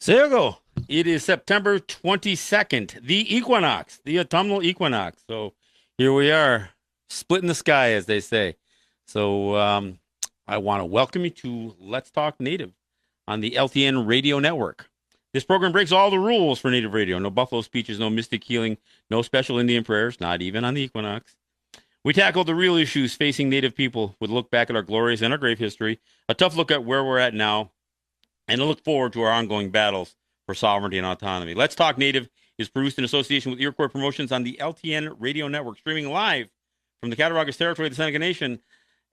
There you go. It is September 22nd, the equinox, the autumnal equinox. So here we are, splitting the sky, as they say. So I want to welcome you to Let's Talk Native on the LTN radio network. This program breaks all the rules for Native radio. No buffalo speeches, no mystic healing, no special Indian prayers, not even on the equinox. We tackle the real issues facing Native people with a look back at our glorious and our grave history, a tough look at where we're at now, and to look forward to our ongoing battles for sovereignty and autonomy. Let's Talk Native is produced in association with Iroquois Promotions on the LTN radio network, streaming live from the Cattaraugus territory of the Seneca Nation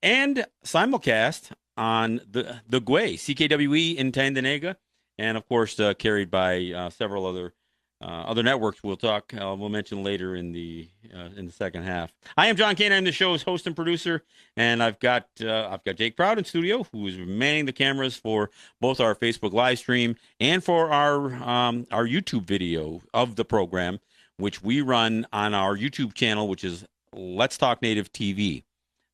and simulcast on the Gwe, CKWE in Tandanega, and of course carried by several other networks. We'll mention later in the second half. I am John Kane. I'm the show's host and producer, and I've got Jake Proud in studio, who is manning the cameras for both our Facebook live stream and for our YouTube video of the program, which we run on our YouTube channel, which is Let's Talk Native TV.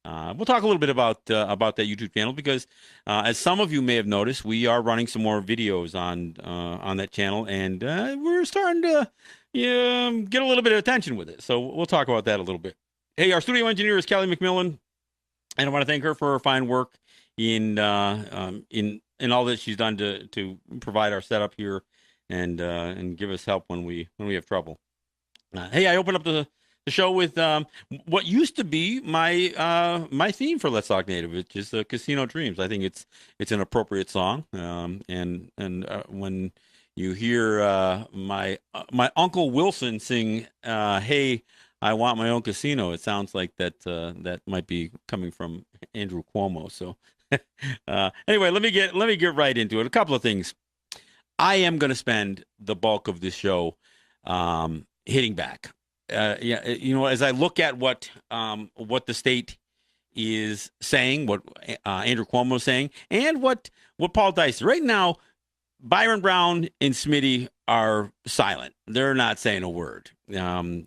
We'll talk a little bit about that YouTube channel because, as some of you may have noticed, we are running some more videos on that channel, and we're starting to get a little bit of attention with it. So we'll talk about that a little bit. Hey, our studio engineer is Kelly McMillan, and I want to thank her for her fine work in all that she's done to provide our setup here and give us help when we have trouble. Hey, I opened up the show with what used to be my theme for Let's Talk Native, which is Casino Dreams. I think it's an appropriate song. And when you hear my Uncle Wilson sing, "Hey, I want my own casino," it sounds like that might be coming from Andrew Cuomo. So anyway, let me get right into it. A couple of things. I am going to spend the bulk of this show hitting back. As I look at what the state is saying, what Andrew Cuomo is saying, and what Paul Dice right now, Byron Brown and Smitty are silent. They're not saying a word, one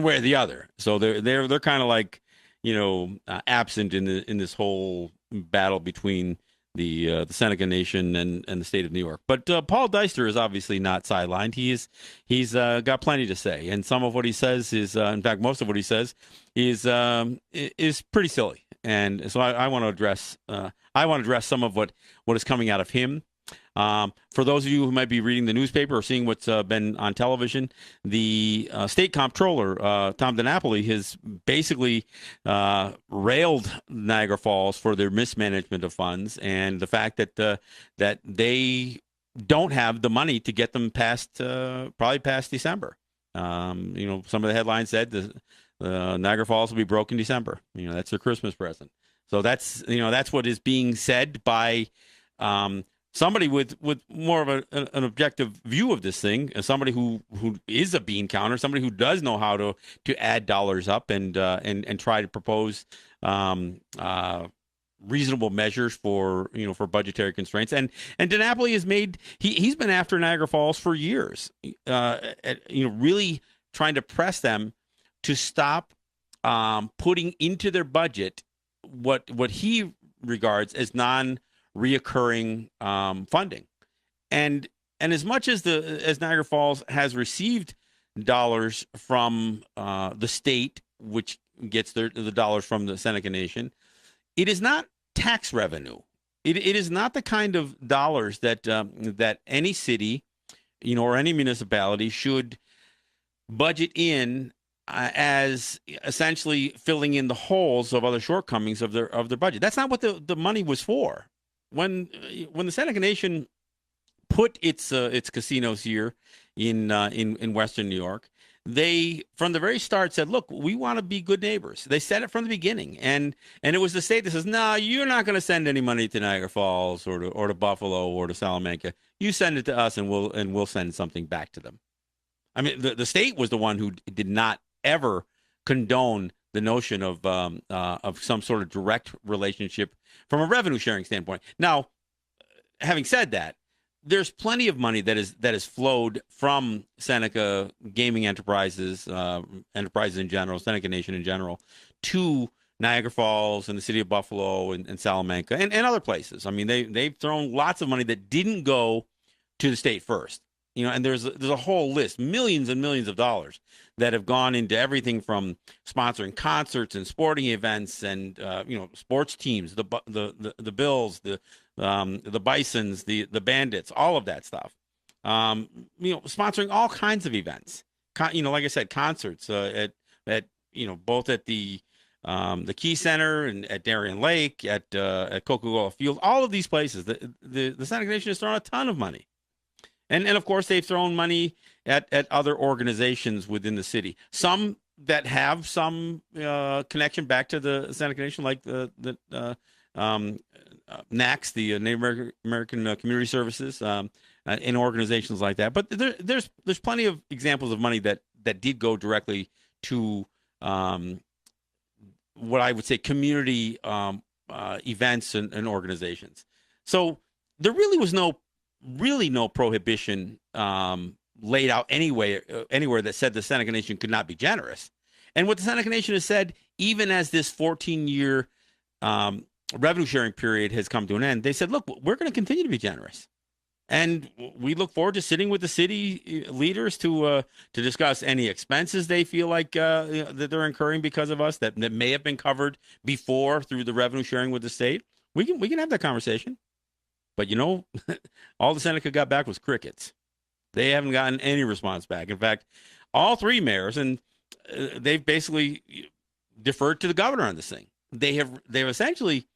way or the other. So they're kind of like absent in this whole battle between the Seneca Nation and the state of New York. But Paul Deister is obviously not sidelined. He's got plenty to say, and some of what he says is, in fact, most of what he says is pretty silly. And so I want to address some of what is coming out of him. For those of you who might be reading the newspaper or seeing what's been on television, the state comptroller, Tom DiNapoli, has basically railed Niagara Falls for their mismanagement of funds and the fact that they don't have the money to get them probably past December. Some of the headlines said the Niagara Falls will be broke in December. That's their Christmas present. So that's what is being said by somebody with more of an objective view of this thing, somebody who is a bean counter, somebody who does know how to add dollars up and try to propose reasonable measures for budgetary constraints. And DiNapoli he's been after Niagara Falls for years, really trying to press them to stop putting into their budget what he regards as reoccurring funding, and as much as Niagara Falls has received dollars from the state, which gets the dollars from the Seneca Nation, it is not tax revenue. It is not the kind of dollars that any city, or any municipality should budget in as essentially filling in the holes of other shortcomings of their budget. That's not what the money was for. When the Seneca Nation put its casinos here in Western New York, they from the very start said, "Look, we want to be good neighbors." They said it from the beginning, and it was the state that says, "No, you're not going to send any money to Niagara Falls or to Buffalo or to Salamanca. You send it to us, and we'll send something back to them." I mean, the state was the one who did not ever condone the notion of some sort of direct relationship from a revenue sharing standpoint. Now, having said that, there's plenty of money that has flowed from Seneca gaming enterprises in general, Seneca Nation in general, to Niagara Falls and the city of Buffalo and Salamanca and other places. I mean, they've thrown lots of money that didn't go to the state first. And there's a whole list, millions and millions of dollars that have gone into everything from sponsoring concerts and sporting events and sports teams, the Bills, the Bisons, the Bandits, all of that stuff. Sponsoring all kinds of events. Like I said, concerts at both at the Key Center and at Darien Lake, at Coca-Cola Field, all of these places. The Seneca Nation has thrown a ton of money. And of course, they've thrown money at other organizations within the city. Some that have some connection back to the Seneca Nation, like the NACS, the Native American Community Services, in organizations like that. But there's plenty of examples of money that did go directly to what I would say community events and organizations. So there really was no prohibition laid out anywhere that said the Seneca Nation could not be generous. And what the Seneca Nation has said, even as this 14-year revenue sharing period has come to an end, they said, look, we're going to continue to be generous. And we look forward to sitting with the city leaders to discuss any expenses they feel like that they're incurring because of us that may have been covered before through the revenue sharing with the state. We can have that conversation. But all the Seneca got back was crickets. They haven't gotten any response back. In fact, all three mayors, and they've basically deferred to the governor on this thing. They've essentially,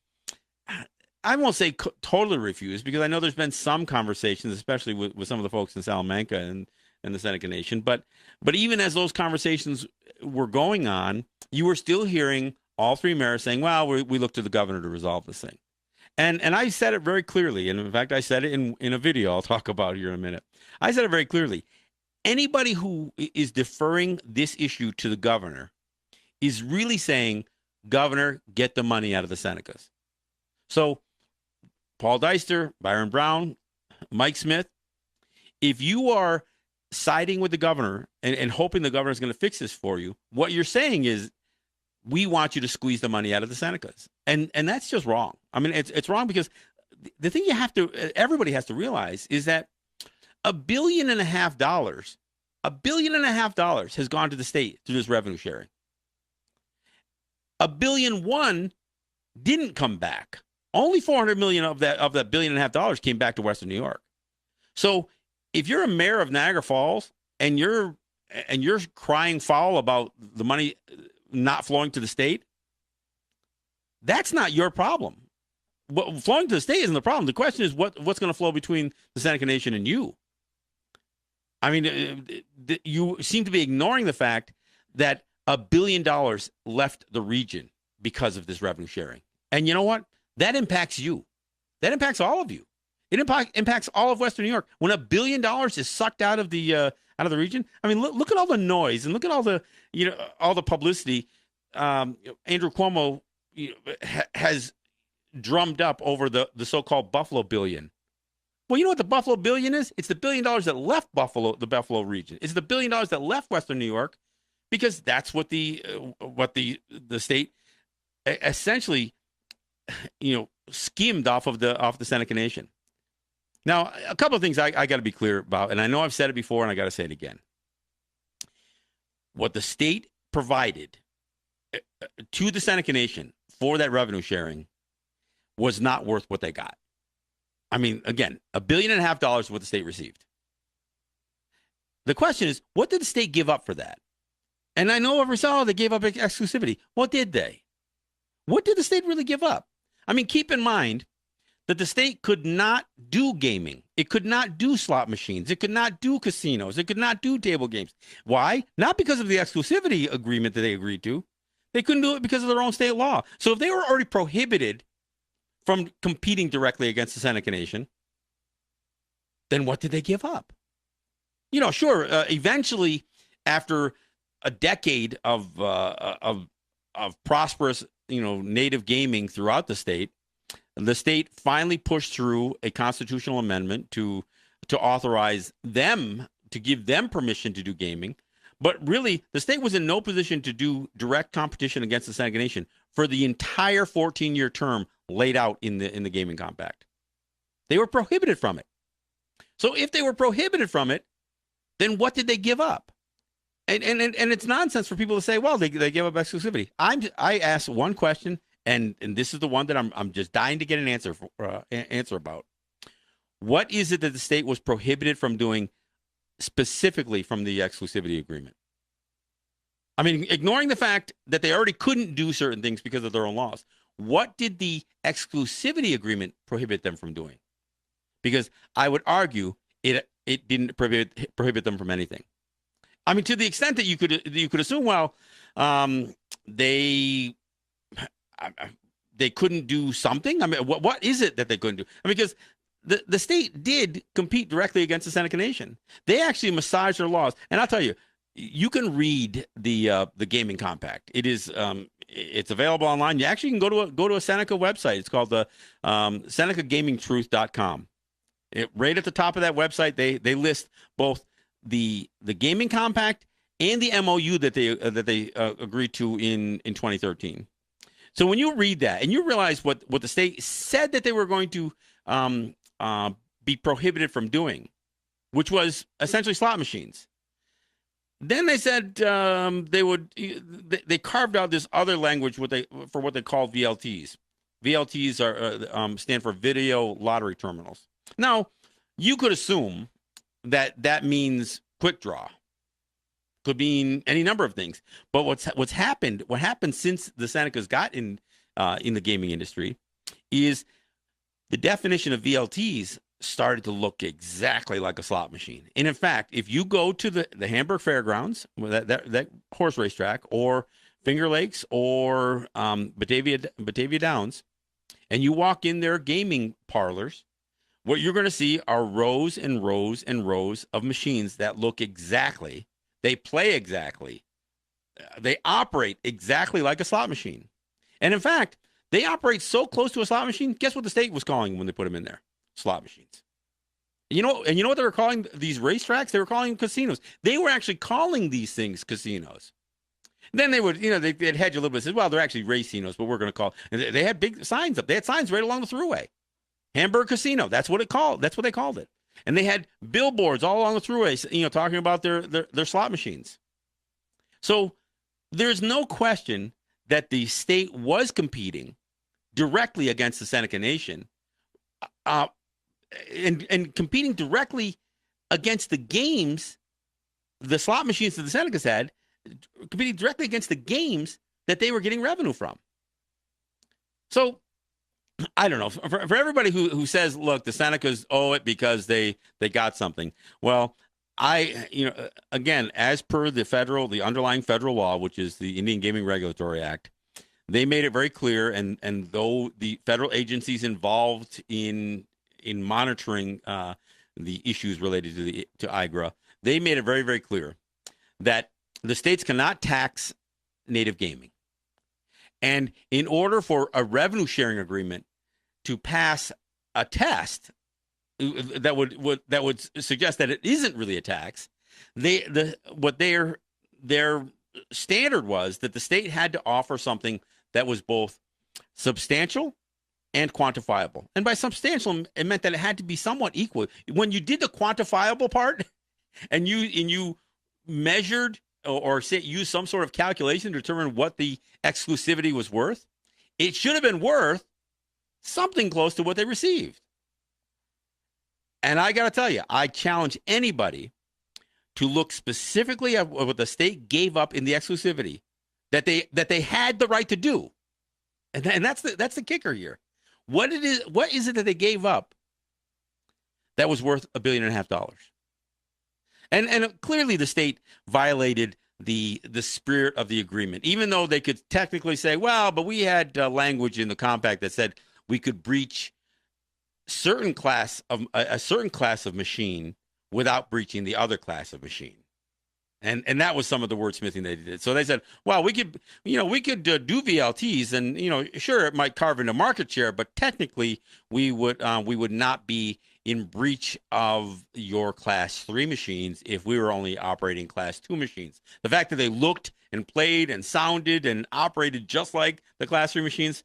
I won't say totally refused, because I know there's been some conversations, especially with some of the folks in Salamanca and the Seneca Nation. But even as those conversations were going on, you were still hearing all three mayors saying, well, we look to the governor to resolve this thing. And I said it very clearly. And in fact, I said it in a video I'll talk about here in a minute. I said it very clearly. Anybody who is deferring this issue to the governor is really saying, Governor, get the money out of the Senecas. So Paul Deister, Byron Brown, Mike Smith, if you are siding with the governor and hoping the governor is going to fix this for you, what you're saying is, we want you to squeeze the money out of the Senecas. And that's just wrong. I mean, it's wrong, because the thing everybody has to realize is that $1.5 billion has gone to the state through this revenue sharing. $1.1 billion didn't come back. Only $400 million of that $1.5 billion came back to Western New York. So if you're a mayor of Niagara Falls and you're crying foul about the money not flowing to the state, that's not your problem. Flowing to the state isn't the problem. The question is what's going to flow between the Seneca Nation and you. I mean, you seem to be ignoring the fact that $1 billion left the region because of this revenue sharing. And you know what? That impacts you. That impacts all of you. It impacts all of Western New York. When $1 billion is sucked out of the region, I mean, look at all the noise and look at all the publicity Andrew Cuomo has drummed up over the so-called Buffalo billion. Well, you know what the Buffalo billion is? It's the $1 billion that left the Buffalo region. It's the $1 billion that left Western New York, because that's what the state essentially skimmed off the Seneca Nation. Now, a couple of things I got to be clear about, and I know I've said it before, and I got to say it again. What the state provided to the Seneca Nation for that revenue sharing was not worth what they got. I mean, again, $1.5 billion is what the state received. The question is, what did the state give up for that? And I know every so they gave up exclusivity. What did they? What did the state really give up? I mean, keep in mind that the state could not do gaming. It could not do slot machines. It could not do casinos. It could not do table games. Why? Not because of the exclusivity agreement that they agreed to. They couldn't do it because of their own state law. So if they were already prohibited from competing directly against the Seneca Nation, then what did they give up? Sure, eventually, after a decade of prosperous, native gaming throughout the state finally pushed through a constitutional amendment to authorize them, to give them permission to do gaming. But really, the state was in no position to do direct competition against the Seneca Nation for the entire 14-year term laid out in the gaming compact. They were prohibited from it. So if they were prohibited from it, then what did they give up? And it's nonsense for people to say, well, they give up exclusivity. I asked one question, and this is the one that I'm just dying to get an answer about. What is it that the state was prohibited from doing specifically from the exclusivity agreement? I mean, ignoring the fact that they already couldn't do certain things because of their own laws. What did the exclusivity agreement prohibit them from doing? Because I would argue it didn't prohibit them from anything. I mean, to the extent that you could assume, well, they couldn't do something. I mean, what is it that they couldn't do? I mean, because the state did compete directly against the Seneca Nation. They actually massaged their laws, and I'll tell you, you can read the gaming compact. It's available online. You actually can go to a Seneca website. It's called the SenecaGamingTruth.com. Right at the top of that website, they list both the gaming compact and the MOU that they agreed to in 2013. So when you read that and you realize what the state said that they were going to be prohibited from doing, which was essentially slot machines, then they said they carved out this other language for what they called VLTs. VLTs stand for video lottery terminals. Now, you could assume that means quick draw. Could mean any number of things. But what happened since the Senecas got in the gaming industry is the definition of VLTs started to look exactly like a slot machine. And in fact, if you go to the Hamburg Fairgrounds, that horse racetrack, or Finger Lakes, or Batavia Downs, and you walk in their gaming parlors, what you're going to see are rows and rows and rows of machines that look exactly, they play exactly, they operate exactly like a slot machine. And in fact, they operate so close to a slot machine, guess what the state was calling when they put them in there? Slot machines. And you know what they were calling these racetracks? They were calling them casinos. They were actually calling these things casinos. Then they would, they'd hedge a little bit and say, well, they're actually racinos, but we're going to call. And they had big signs up. They had signs right along the thruway. Hamburg Casino. That's what they called it. And they had billboards all along the thruway, talking about their slot machines. So there's no question that the state was competing directly against the Seneca Nation, and competing directly against the games, the slot machines that the Senecas had, competing directly against the games that they were getting revenue from. So I don't know. For everybody who says, look, the Senecas owe it because they got something. Well, again, as per the underlying federal law, which is the Indian Gaming Regulatory Act, they made it very clear, and though the federal agencies involved in monitoring the issues related to IGRA, they made it very, very clear that the states cannot tax native gaming. And in order for a revenue sharing agreement to pass a test that would suggest that it isn't really a tax, their standard was that the state had to offer something that was both substantial and quantifiable. And by substantial, it meant that it had to be somewhat equal. When you did the quantifiable part, and you measured or used some sort of calculation to determine what the exclusivity was worth, it should have been worth something close to what they received. And I got to tell you, I challenge anybody to look specifically at what the state gave up in the exclusivity that they had the right to do, and that's the kicker here. What is it that they gave up that was worth $1.5 billion? And clearly the state violated the spirit of the agreement, even though they could technically say, well, but we had language in the compact that said we could breach a certain class of machine without breaching the other class of machine. And that was some of the wordsmithing they did. So they said, well, we could do VLTs, and sure, it might carve into market share, but technically we would not be in breach of your class 3 machines if we were only operating class 2 machines. The fact that they looked and played and sounded and operated just like the class 3 machines,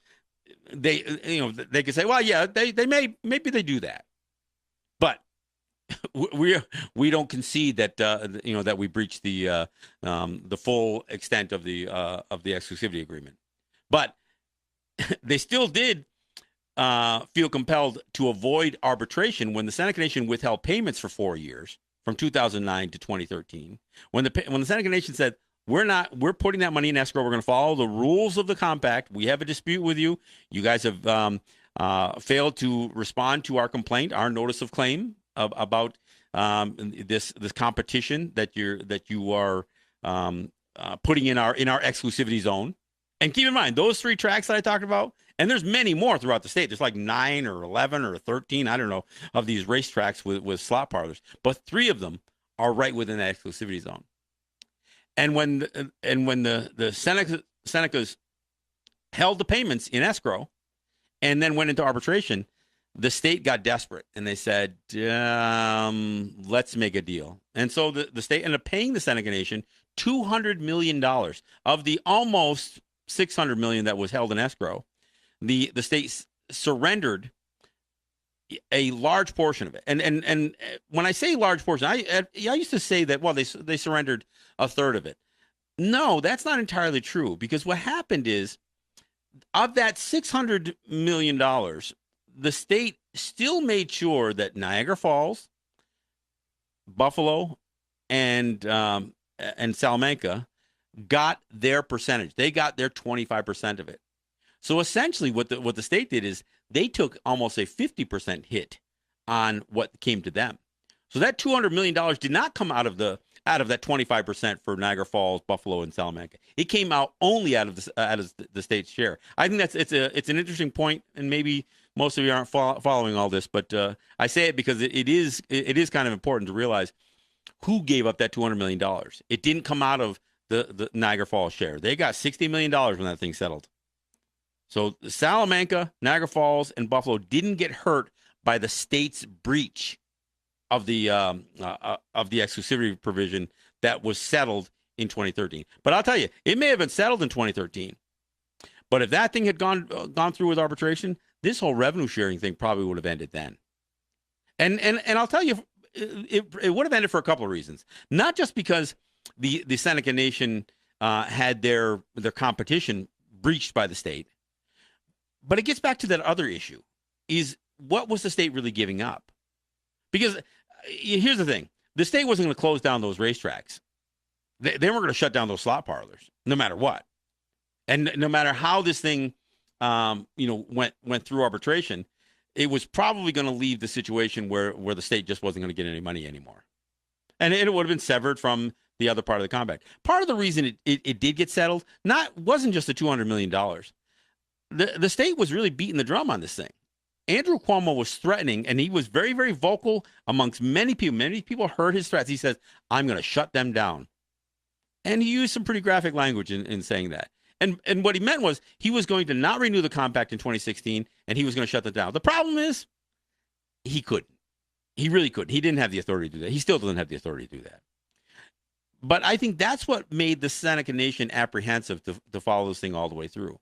they could say, well, yeah, maybe they do that. But we we don't concede that that we breached the full extent of the exclusivity agreement, but they still did feel compelled to avoid arbitration when the Seneca Nation withheld payments for 4 years from 2009 to 2013. When the Seneca Nation said, we're putting that money in escrow. We're going to follow the rules of the compact. We have a dispute with you. You guys have failed to respond to our complaint, our notice of claim about this competition that you are putting in our exclusivity zone. And keep in mind, those 3 tracks that I talked about, and there's many more throughout the state. There's like 9 or 11 or 13, I don't know, of these racetracks with slot parlors. But 3 of them are right within that exclusivity zone. And when the Senecas held the payments in escrow and then went into arbitration, the state got desperate and they said, let's make a deal. And so the state ended up paying the Seneca Nation $200 million of the almost $600 million that was held in escrow. The state surrendered a large portion of it. And when I say large portion, I used to say that, well, they surrendered a third of it. No, that's not entirely true, because what happened is, of that $600 million, the state still made sure that Niagara Falls, Buffalo, and Salamanca got their percentage. They got their 25% of it. So essentially what the state did is they took almost a 50% hit on what came to them. So that $200 million did not come out of that 25% for Niagara Falls, Buffalo, and Salamanca. It came out only out of the state's share. I think it's an interesting point, and maybe most of you aren't following all this, but I say it because it is kind of important to realize who gave up that $200 million. It didn't come out of the Niagara Falls share. They got $60 million when that thing settled. So Salamanca, Niagara Falls, and Buffalo didn't get hurt by the state's breach of the exclusivity provision that was settled in 2013. But I'll tell you, it may have been settled in 2013. But if that thing had gone through with arbitration, this whole revenue sharing thing probably would have ended then. And I'll tell you, it would have ended for a couple of reasons. Not just because the Seneca Nation had their competition breached by the state, but it gets back to that other issue: is what was the state really giving up? Because here's the thing: the state wasn't going to close down those racetracks. They weren't going to shut down those slot parlors, no matter what. And no matter how this thing, went through arbitration, it was probably going to leave the situation where the state just wasn't going to get any money anymore, and it would have been severed from the other part of the compact. Part of the reason it did get settled wasn't just the $200 million. The state was really beating the drum on this thing. Andrew Cuomo was threatening, and he was very, very vocal amongst many people. Many people heard his threats. He says, I'm going to shut them down. And he used some pretty graphic language in saying that. And what he meant was he was going to not renew the compact in 2016, and he was going to shut them down. The problem is he couldn't. He really couldn't. He didn't have the authority to do that. He still doesn't have the authority to do that. But I think that's what made the Seneca Nation apprehensive to follow this thing all the way through.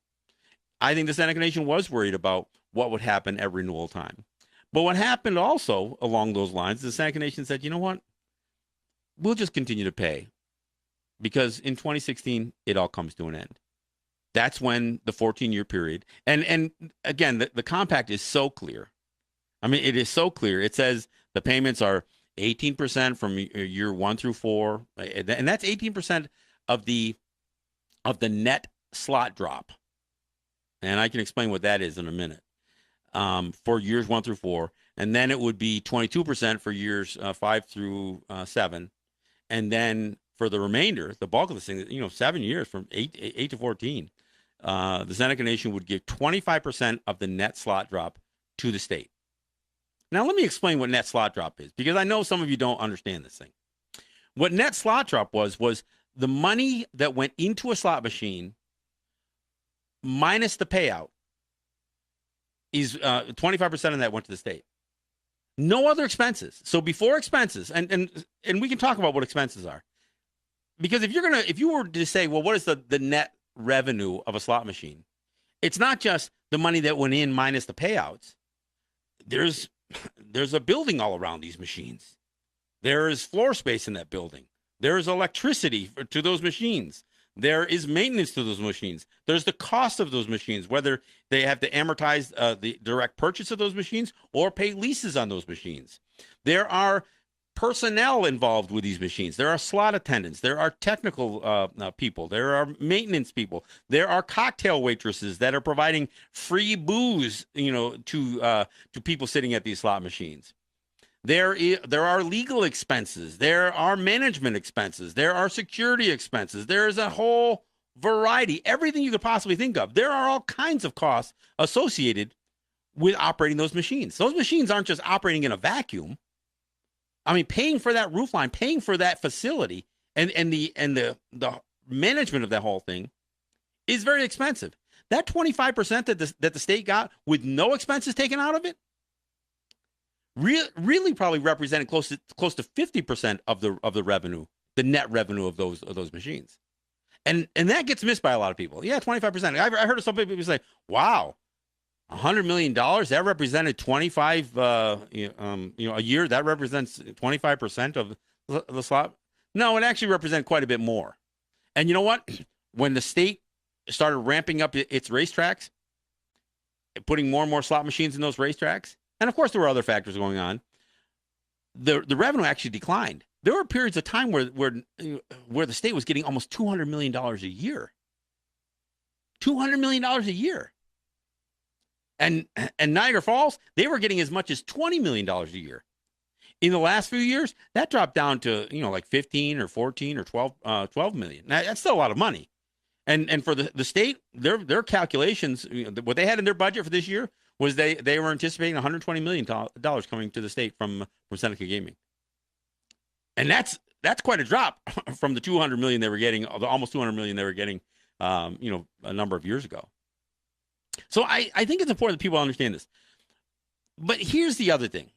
I think the Seneca Nation was worried about what would happen at renewal time. But what happened also along those lines, the Seneca Nation said, you know what? We'll just continue to pay, because in 2016, it all comes to an end. That's when the 14-year period, and again, the compact is so clear. I mean, it is so clear. It says the payments are 18% from year 1 through 4, and that's 18% of the net slot drop. And I can explain what that is in a minute. For years 1 through 4, and then it would be 22% for years 5 through 7, and then for the remainder, the bulk of this thing, 7 years from 8 to 14, the Seneca Nation would give 25% of the net slot drop to the state. Now, let me explain what net slot drop is, because I know some of you don't understand this thing. What net slot drop was the money that went into a slot machine minus the payout. Is 25% of that went to the state. No other expenses. So before expenses, and we can talk about what expenses are, because if you were to say, well, what is the net revenue of a slot machine? It's not just the money that went in minus the payouts. There's a building all around these machines. There is floor space in that building. There is electricity to those machines. There is maintenance to those machines. There's the cost of those machines, whether they have to amortize the direct purchase of those machines or pay leases on those machines. There are personnel involved with these machines. There are slot attendants. There are technical people. There are maintenance people. There are cocktail waitresses that are providing free booze, to people sitting at these slot machines. There are legal expenses. There are management expenses. There are security expenses. There is a whole variety, everything you could possibly think of. There are all kinds of costs associated with operating those machines. Those machines aren't just operating in a vacuum. I mean, paying for that roof line, paying for that facility, and the management of that whole thing is very expensive. That 25% that the state got with no expenses taken out of it, really probably represented close to 50% of the revenue, the net revenue of those machines, and that gets missed by a lot of people. Yeah, 25%. I heard of some people say, "Wow, $100 million, that represented 25 a year. That represents 25% of the slot." No, it actually represented quite a bit more. And you know what? When the state started ramping up its racetracks, putting more and more slot machines in those racetracks, and of course there were other factors going on, the revenue actually declined. There were periods of time where the state was getting almost $200 million a year. $200 million a year. And Niagara Falls, they were getting as much as $20 million a year. In the last few years, that dropped down to, like 15 or 14 or 12 million. Now, that's still a lot of money. And for the state, their calculations, what they had in their budget for this year was they were anticipating $120 million coming to the state from Seneca Gaming. And that's quite a drop from the $200 million they were getting, the almost $200 million they were getting, a number of years ago. So I think it's important that people understand this. But here's the other thing.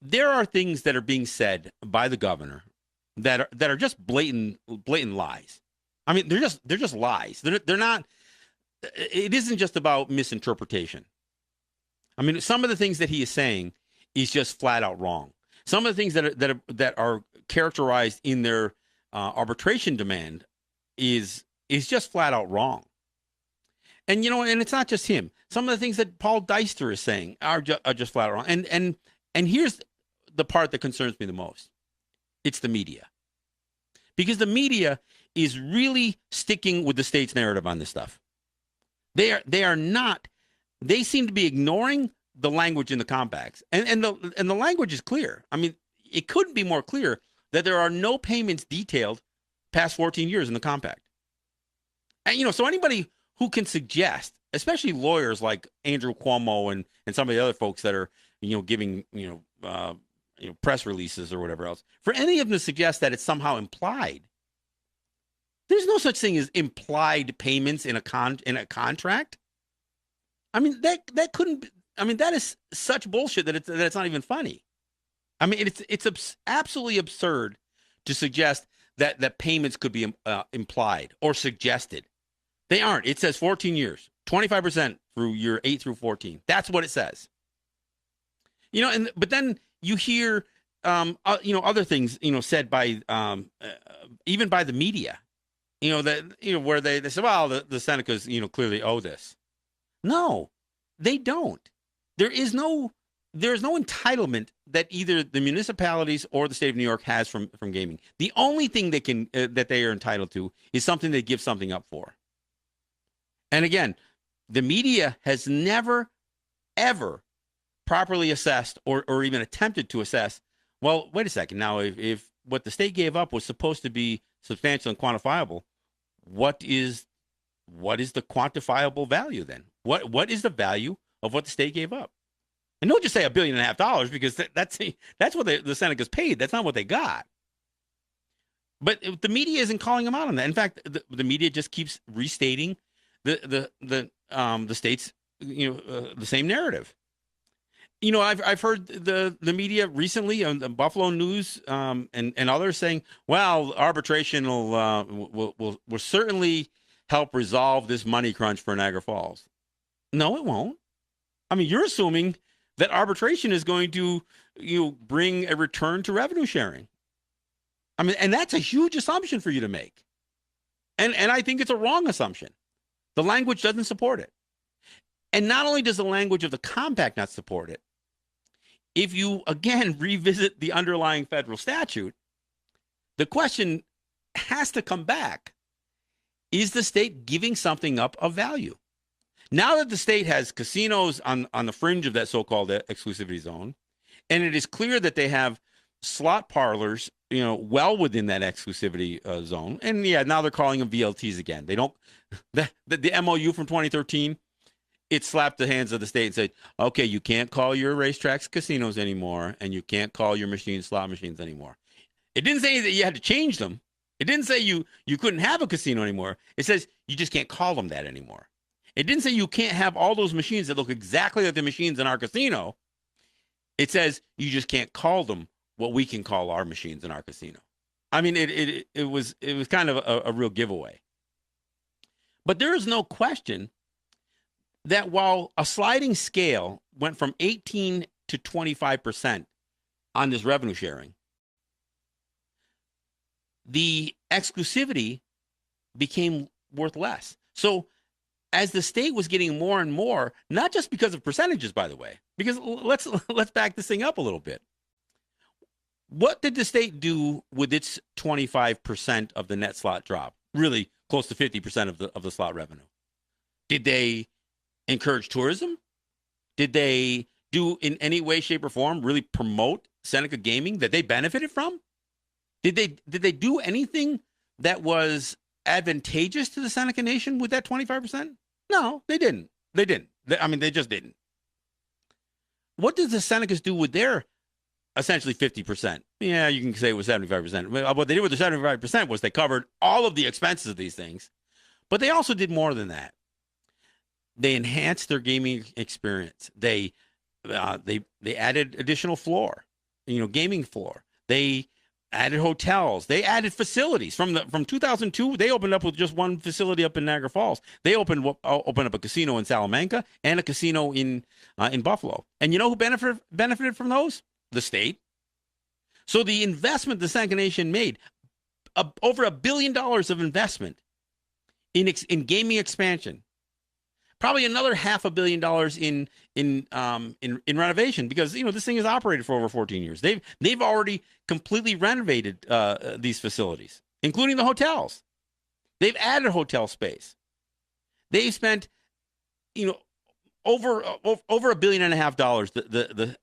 There are things that are being said by the governor that are just blatant lies. I mean, they're just lies. They're not. It isn't just about misinterpretation. I mean, some of the things that he is saying is just flat out wrong. Some of the things that are characterized in their arbitration demand is just flat out wrong. And and it's not just him. Some of the things that Paul Deister is saying are just flat out wrong. And here's the part that concerns me the most. It's the media. Because the media is really sticking with the state's narrative on this stuff. They are not. They seem to be ignoring the language in the compacts. And the language is clear. I mean, it couldn't be more clear that there are no payments detailed past 14 years in the compact. And so anybody who can suggest, especially lawyers like Andrew Cuomo and some of the other folks that are, giving, press releases or whatever else, for any of them to suggest that it's somehow implied. There's no such thing as implied payments in a contract. I mean, that couldn't be, I mean, that is such bullshit that it's not even funny. I mean, it's absolutely absurd to suggest that payments could be implied or suggested. They aren't. It says 14 years, 25% through year 8 through 14. That's what it says. But then you hear, other things, said by, even by the media, where they say, well, the Senecas, clearly owe this. No, they don't. There's no entitlement that either the municipalities or the state of New York has from gaming. The only thing that they are entitled to is something they give something up for. And again, the media has never, ever properly assessed or even attempted to assess, well, wait a second. Now, if what the state gave up was supposed to be substantial and quantifiable, what is the quantifiable value then? What is the value of what the state gave up? And don't just say $1.5 billion because that's what the Senecas paid. That's not what they got. But the media isn't calling them out on that. In fact, the media just keeps restating the state's the same narrative. I've heard the media recently on the Buffalo News and others saying, well, arbitration will certainly help resolve this money crunch for Niagara Falls. No, it won't. I mean, you're assuming that arbitration is going to bring a return to revenue sharing. I mean, and that's a huge assumption for you to make. And I think it's a wrong assumption. The language doesn't support it. And not only does the language of the compact not support it, if you again revisit the underlying federal statute, the question has to come back. Is the state giving something up of value? Now that the state has casinos on the fringe of that so-called exclusivity zone, and it is clear that they have slot parlors, well within that exclusivity zone. And yeah, now they're calling them VLTs again. They don't, the MOU from 2013, it slapped the hands of the state and said, okay, you can't call your racetracks casinos anymore, and you can't call your machines slot machines anymore. It didn't say that you had to change them. It didn't say you couldn't have a casino anymore. It says you just can't call them that anymore. It didn't say you can't have all those machines that look exactly like the machines in our casino. It says you just can't call them what we can call our machines in our casino. I mean, it was kind of a real giveaway. But there is no question that while a sliding scale went from 18 to 25% on this revenue sharing, the exclusivity became worth less. So as the state was getting more and more, not just because of percentages, by the way, because let's back this thing up a little bit. What did the state do with its 25% of the net slot drop? Really close to 50% of the slot revenue. Did they encourage tourism? Did they do in any way, shape, or form really promote Seneca gaming that they benefited from? Did they do anything that was advantageous to the Seneca Nation with that 25%? No, they didn't. They just didn't. What did the Senecas do with their essentially 50%? Yeah, you can say it was 75%. What they did with the 75% was they covered all of the expenses of these things, but they also did more than that. They enhanced their gaming experience. They added additional floor, gaming floor. They added hotels. They added facilities. From 2002, they opened up with just one facility up in Niagara Falls. They opened up a casino in Salamanca and a casino in Buffalo. And you know who benefited from those? The state. So the investment the Seneca Nation made, over $1 billion of investment in gaming expansion. Probably another $500 million in renovation, because this thing has operated for over 14 years. They've already completely renovated these facilities, including the hotels. They've added hotel space. They've spent over $1.5 billion.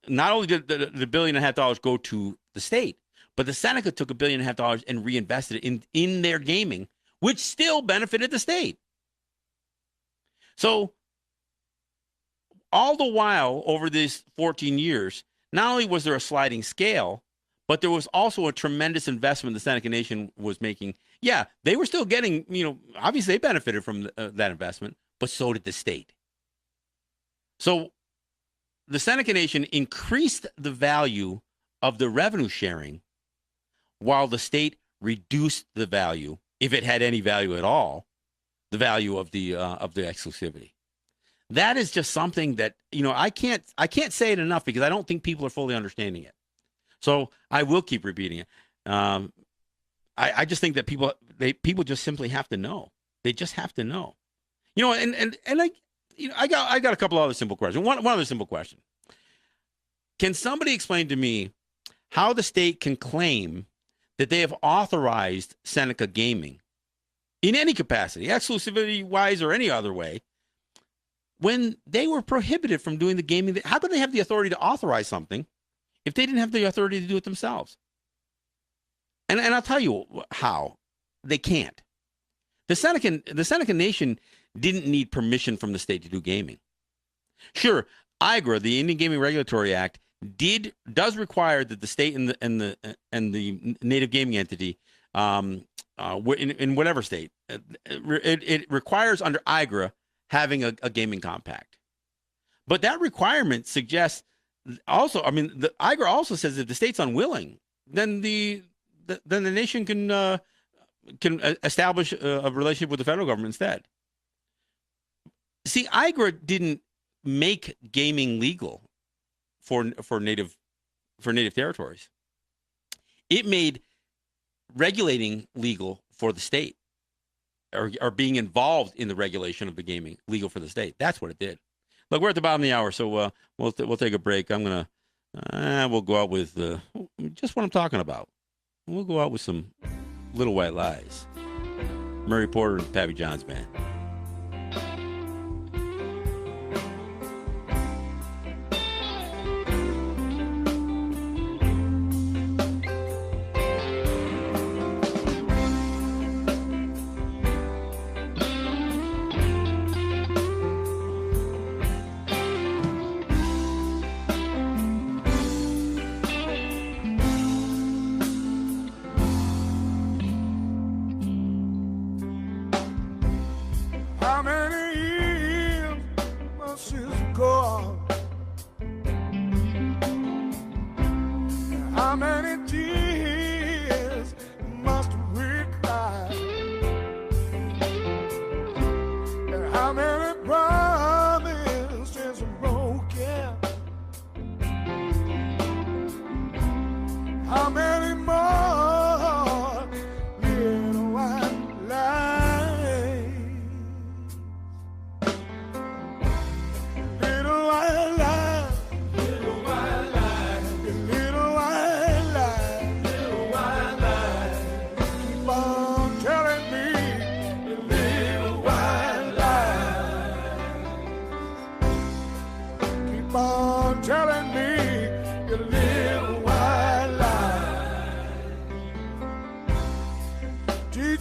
Not only did the $1.5 billion go to the state, but the Seneca took $1.5 billion and reinvested it in their gaming, which still benefited the state. So all the while over these 14 years, not only was there a sliding scale, but there was also a tremendous investment the Seneca Nation was making. Yeah, they were still getting, obviously they benefited from that investment, but so did the state. So the Seneca Nation increased the value of the revenue sharing while the state reduced the value, if it had any value at all, the value of the exclusivity. That is just something that I can't say it enough, because I don't think people are fully understanding it. So I will keep repeating it. I just think that people just simply have to know. They just have to know. I got a couple other simple questions. One other simple question: can somebody explain to me how the state can claim that they have authorized Seneca gaming in any capacity, exclusivity-wise or any other way, when they were prohibited from doing the gaming? How could they have the authority to authorize something if they didn't have the authority to do it themselves? And I'll tell you how. They can't. The Seneca Nation didn't need permission from the state to do gaming. Sure, IGRA, the Indian Gaming Regulatory Act, does require that the state and the native gaming entity, in whatever state, it requires under IGRA having a gaming compact. But that requirement suggests also, the IGRA also says if the state's unwilling, then the nation can establish a relationship with the federal government instead. See, IGRA didn't make gaming legal for native territories. It made regulating legal for the state, or being involved in the regulation of the gaming legal for the state. That's what it did. Look, we're at the bottom of the hour, so we'll take a break. We'll go out with just what I'm talking about. We'll go out with some Little White Lies. Murray Porter and Pappy John's band.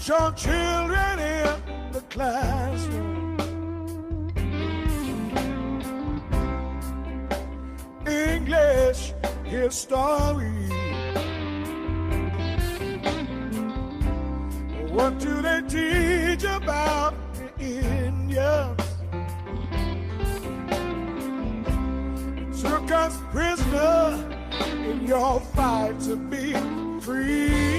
Your children in the classroom, English history. What do they teach about the Indians? Took us prisoner in your fight to be free.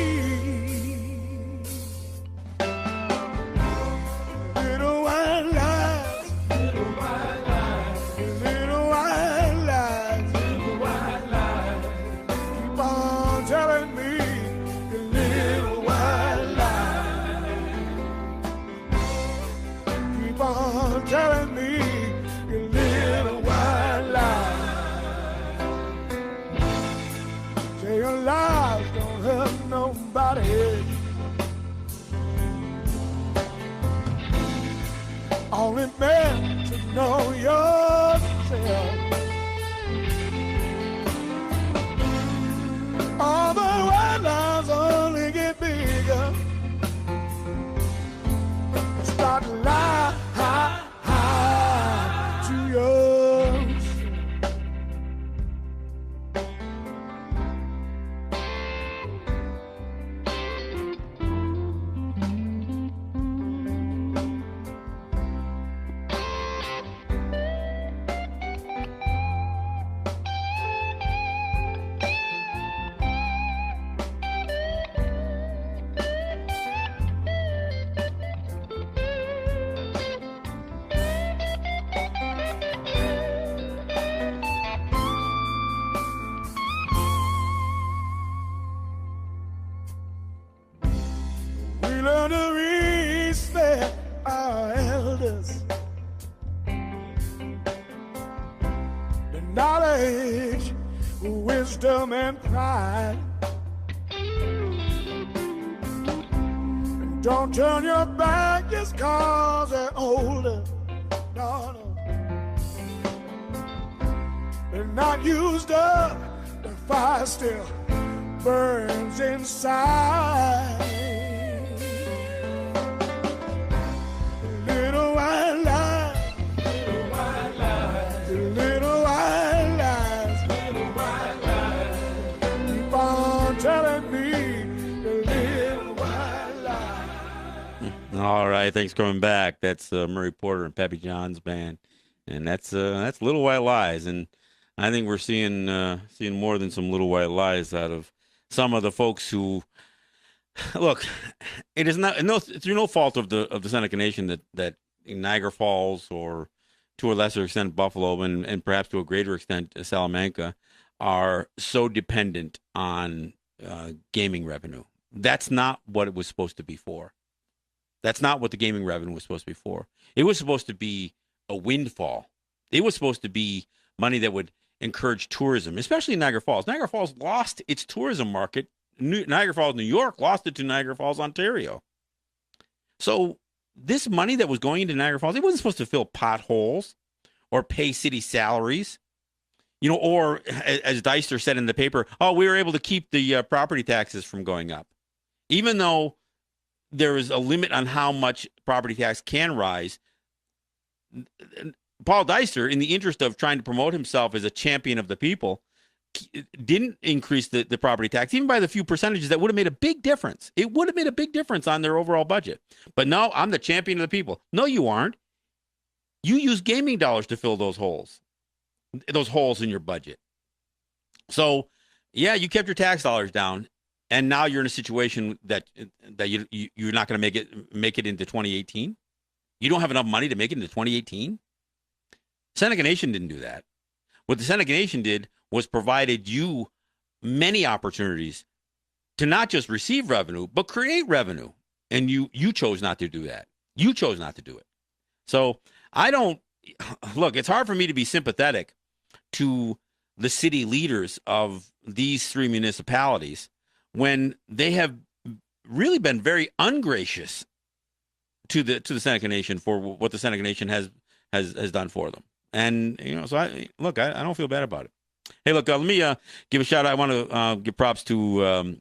Telling me your little white lies. Say your lies don't hurt nobody. Only meant to know yourself. All the white lies only get bigger. Start to lie. Knowledge, wisdom, and pride. And don't turn your back just cause they're older. No, no. They're not used up. The fire still burns inside. Little white lies. Little white lies. Little white lies. Little white lies. Keep on telling me the little white lies. All right, thanks for coming back. That's Murray Porter and Pappy John's band, and that's Little White Lies. And I think we're seeing more than some little white lies out of some of the folks who look. It is not through no fault of the Seneca Nation that Niagara Falls, or to a lesser extent Buffalo, and perhaps to a greater extent Salamanca, are so dependent on gaming revenue. That's not what it was supposed to be for. That's not what the gaming revenue was supposed to be for. It was supposed to be a windfall. It was supposed to be money that would encourage tourism, especially in Niagara Falls. Niagara Falls lost its tourism market. Niagara Falls, New York, lost it to Niagara Falls, Ontario. So this money that was going into Niagara Falls, it wasn't supposed to fill potholes or pay city salaries, or as Deister said in the paper, oh, we were able to keep the property taxes from going up, even though there is a limit on how much property tax can rise. Paul Deister, in the interest of trying to promote himself as a champion of the people, didn't increase the property tax, even by the few percentages that would have made a big difference. It would have made a big difference on their overall budget. But no, I'm the champion of the people. No, you aren't. You use gaming dollars to fill those holes in your budget. So, yeah, you kept your tax dollars down, and now you're in a situation that you're not going to make it into 2018. You don't have enough money to make it into 2018. Seneca Nation didn't do that. What the Seneca Nation did was provided you many opportunities to not just receive revenue, but create revenue. And you chose not to do that. You chose not to do it. So look, it's hard for me to be sympathetic to the city leaders of these three municipalities when they have really been very ungracious to the Seneca Nation for what the Seneca Nation has done for them. And, so I don't feel bad about it. Hey, look, let me give a shout out. I want to give props to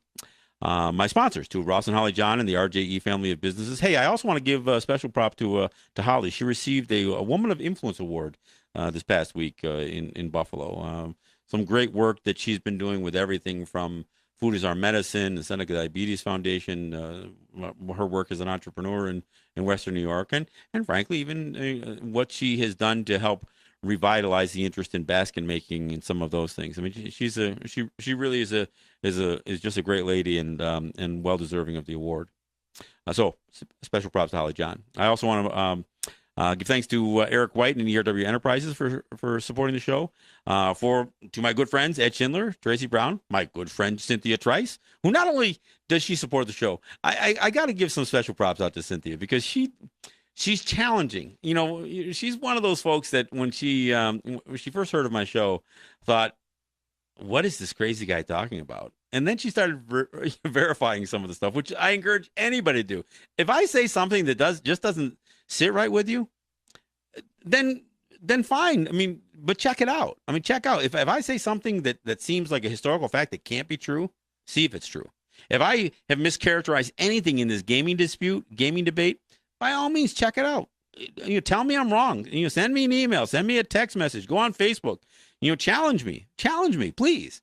my sponsors, to Ross and Holly John and the RJE family of businesses. Hey, I also want to give a special prop to Holly. She received a Woman of Influence Award this past week in Buffalo. Some great work that she's been doing with everything from Food is Our Medicine, the Seneca Diabetes Foundation, her work as an entrepreneur in Western New York, and frankly, even what she has done to help revitalize the interest in basket making and some of those things. I mean, she really is just a great lady and well deserving of the award. So special props to Holly John. I also want to give thanks to Eric White and ERW Enterprises for supporting the show. To my good friends Ed Schindler, Tracy Brown, my good friend Cynthia Trice, who not only does she support the show, I got to give some special props out to Cynthia because she's challenging. She's one of those folks that when she first heard of my show, thought, what is this crazy guy talking about? And then she started verifying some of the stuff, which I encourage anybody to do. If I say something that just doesn't sit right with you, then fine. I mean, but check it out. I mean, check out. If I say something that seems like a historical fact that can't be true, see if it's true. If I have mischaracterized anything in this gaming debate, by all means, check it out. Tell me I'm wrong. Send me an email, send me a text message, go on Facebook. Challenge me, please,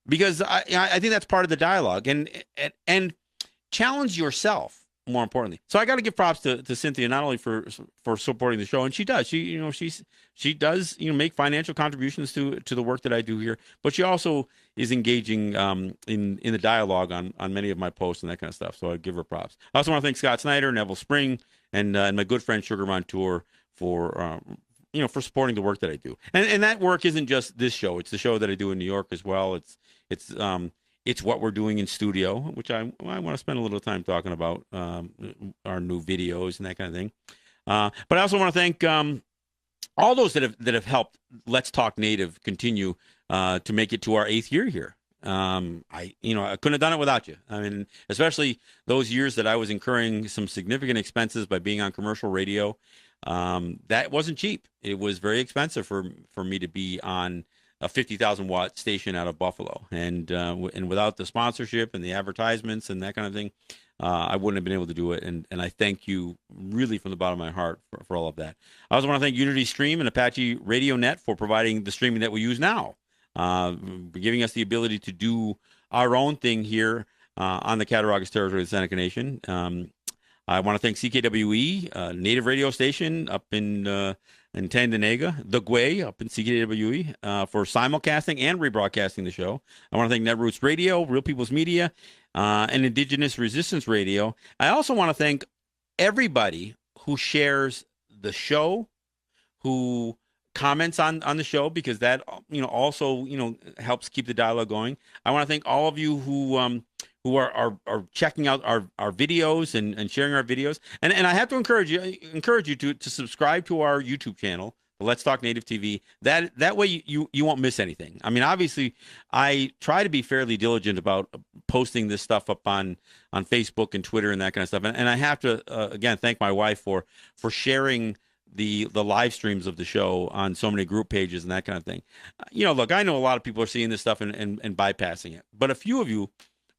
because I think that's part of the dialogue, and challenge yourself more importantly. So I got to give props to Cynthia not only for supporting the show, and she does. She does make financial contributions to the work that I do here, but she also is engaging in the dialogue on many of my posts and that kind of stuff. So I give her props. I also want to thank Scott Snyder, Neville Spring, and my good friend Sugar Montour for supporting the work that I do. And that work isn't just this show. It's the show that I do in New York as well. It's what we're doing in studio, which I want to spend a little time talking about, our new videos and that kind of thing. But I also want to thank all those that have helped Let's Talk Native continue to make it to our 8th year here. I couldn't have done it without you. I mean, especially those years that I was incurring some significant expenses by being on commercial radio. That wasn't cheap. It was very expensive for me to be on a 50,000 watt station out of Buffalo, and without the sponsorship and the advertisements and that kind of thing, I wouldn't have been able to do it. And I thank you really from the bottom of my heart for all of that. I also want to thank Unity Stream and Apache Radio Net for providing the streaming that we use now, giving us the ability to do our own thing here on the Cattaraugus territory of the Seneca Nation. I want to thank CKWE, native radio station up in Tandanega, The Gway up in CKWE, for simulcasting and rebroadcasting the show. I want to thank Netroots Radio, Real People's Media, and Indigenous Resistance Radio. I also want to thank everybody who shares the show, who comments on the show, because that also helps keep the dialogue going. I want to thank all of you who who are checking out our videos and sharing our videos. And I have to encourage you to subscribe to our YouTube channel, Let's Talk Native TV. That way you won't miss anything. I mean, obviously, I try to be fairly diligent about posting this stuff up on Facebook and Twitter and that kind of stuff. And I have to again thank my wife for sharing the live streams of the show on so many group pages and that kind of thing. Look, I know a lot of people are seeing this stuff and bypassing it, but a few of you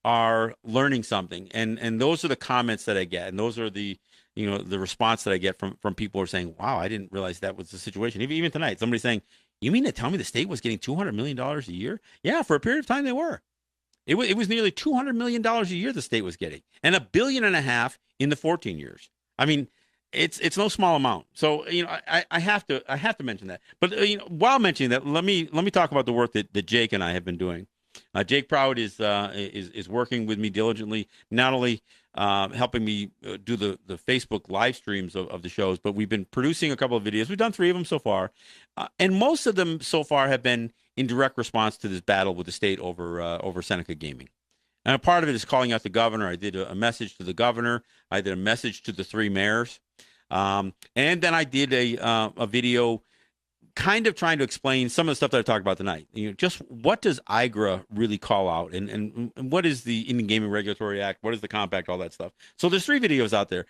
are learning something, and those are the comments that I get, and those are the the response that I get from people who are saying, "Wow, I didn't realize that was the situation." Even tonight, somebody saying, "You mean to tell me the state was getting $200 million a year?" Yeah, for a period of time they were. It was nearly $200 million a year the state was getting, and $1.5 billion in the 14 years. I mean, it's no small amount. So I have to mention that. But while mentioning that, let me talk about the work that Jake and I have been doing. Jake Proud is working with me diligently, not only helping me do the Facebook live streams of the shows, but we've been producing a couple of videos. We've done 3 of them so far, and most of them so far have been in direct response to this battle with the state over Seneca Gaming. And a part of it is calling out the governor. I did a message to the governor. I did a message to the 3 mayors, and then I did a video kind of trying to explain some of the stuff that I talked about tonight. Just what does IGRA really call out, and what is the Indian Gaming Regulatory Act? What is the compact? All that stuff. So there's 3 videos out there.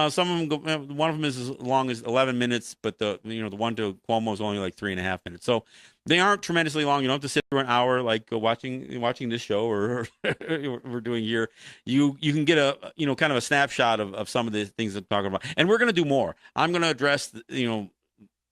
Some of them one of them is as long as 11 minutes, but the one to Cuomo is only like 3.5 minutes. So they aren't tremendously long. You don't have to sit through an hour like watching this show or we're doing here. You can get a kind of a snapshot of some of the things I'm talking about, and we're going to do more. I'm going to address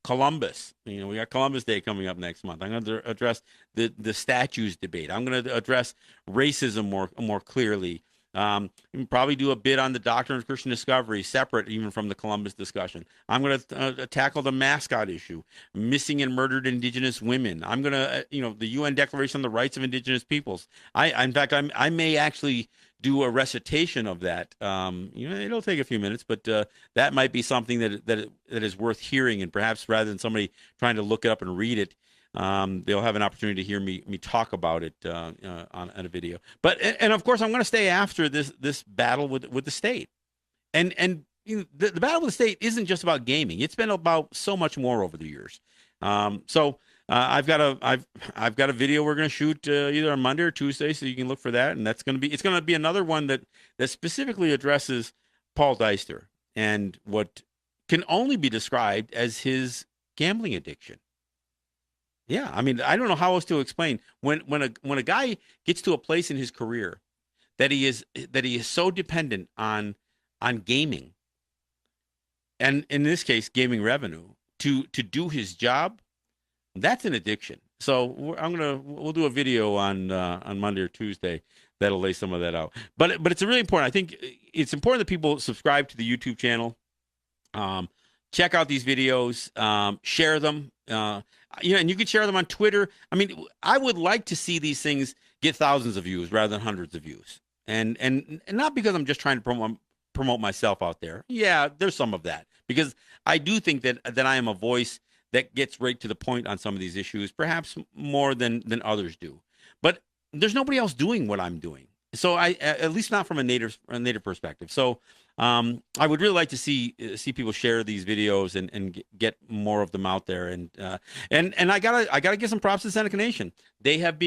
Columbus. We got Columbus Day coming up next month. I'm going to address the statues debate. I'm going to address racism more clearly. Probably do a bit on the doctrine of Christian discovery, separate even from the Columbus discussion. I'm going to tackle the mascot issue, missing and murdered Indigenous women. I'm going to, the UN Declaration on the Rights of Indigenous Peoples. In fact, I may actually do a recitation of that. It'll take a few minutes, but that might be something that is worth hearing. And perhaps rather than somebody trying to look it up and read it, they'll have an opportunity to hear me talk about it on a video. But and of course, I'm going to stay after this battle with the state, and the battle with the state isn't just about gaming. It's been about so much more over the years. I've got a video we're going to shoot either on Monday or Tuesday, so you can look for that. And it's going to be another one that specifically addresses Paul Deister and what can only be described as his gambling addiction. Yeah, I mean, I don't know how else to explain when a guy gets to a place in his career that he is so dependent on gaming, and in this case, gaming revenue to do his job. That's an addiction. So we'll do a video on Monday or Tuesday that'll lay some of that out. But it's really important. I think it's important that people subscribe to the YouTube channel, check out these videos, share them. And you can share them on Twitter. I mean, I would like to see these things get thousands of views rather than hundreds of views, and not because I'm just trying to promote myself out there. Yeah, there's some of that, because I do think that I am a voice that gets right to the point on some of these issues, perhaps more than others do. But there's nobody else doing what I'm doing. So at least not from a native perspective. So I would really like to see people share these videos and get more of them out there. And I gotta give some props to Seneca Nation. They have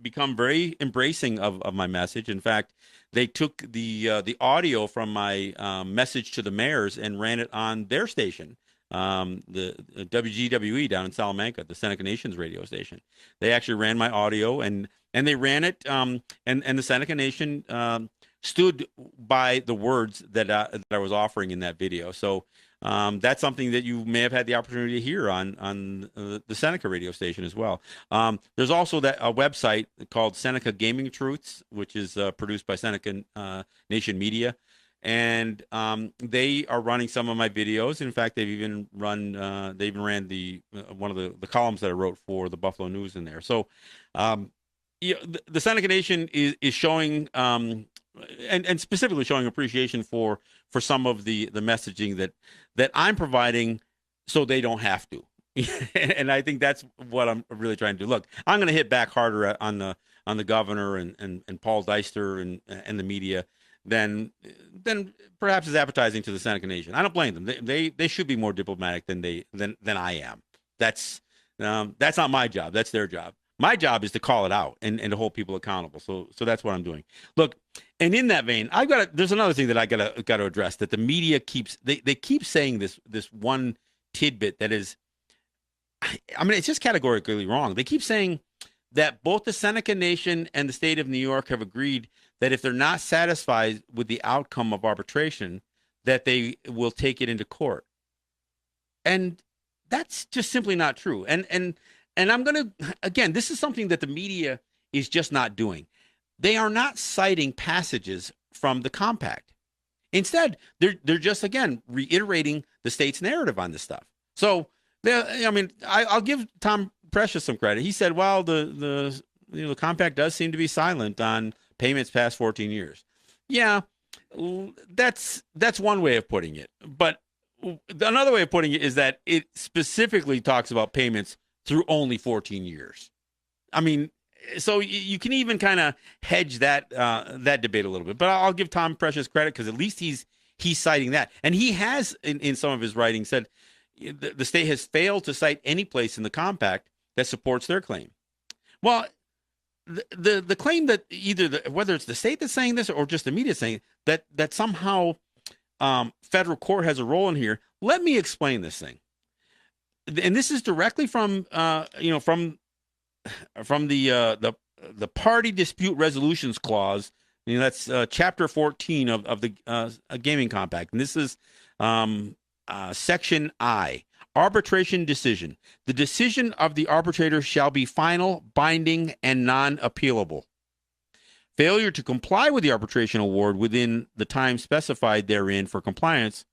become very embracing of my message. In fact, they took the audio from my message to the mayors and ran it on their station. The WGWE down in Salamanca, the Seneca Nation's radio station. They actually ran my audio and they ran it. And the Seneca Nation stood by the words that I was offering in that video. So that's something that you may have had the opportunity to hear on the Seneca radio station as well. There's also a website called Seneca Gaming Truths, which is produced by Seneca Nation Media. And they are running some of my videos. In fact, they even ran the one of the columns that I wrote for the Buffalo News in there. So the Seneca Nation is showing and specifically showing appreciation for some of the messaging that I'm providing, so they don't have to. And I think that's what I'm really trying to do. Look, I'm going to hit back harder on the on the governor and Paul Deister and the media than perhaps is appetizing to the Seneca Nation. I don't blame them. They should be more diplomatic than I am. That's not my job. That's their job. My job is to call it out and to hold people accountable. So that's what I'm doing. Look, and in that vein, there's another thing that I gotta address, that the media they keep saying this one tidbit that is, I mean, it's just categorically wrong. They keep saying that both the Seneca Nation and the state of New York have agreed that if they're not satisfied with the outcome of arbitration, that they will take it into court. And that's just simply not true. And I'm going to, again, this is something that the media is just not doing. They are not citing passages from the compact. Instead, they're just, again, reiterating the state's narrative on this stuff. So, I mean, I'll give Tom Precious some credit. He said, well, the compact does seem to be silent on payments past 14 years. Yeah, that's one way of putting it. But another way of putting it is that it specifically talks about payments through only 14 years. I mean, so you can even kind of hedge that debate a little bit. But I'll give Tom Precious credit because at least he's citing that. And he has, in some of his writing, said the state has failed to cite any place in the compact that supports their claim. Well, the claim that whether it's the state that's saying this or just the media saying that somehow federal court has a role in here. Let me explain this thing. And this is directly from the party dispute resolutions clause. That's chapter 14 of the gaming compact, and this is section I. Arbitration decision. The decision of the arbitrator shall be final, binding, and non-appealable. Failure to comply with the arbitration award within the time specified therein for compliance,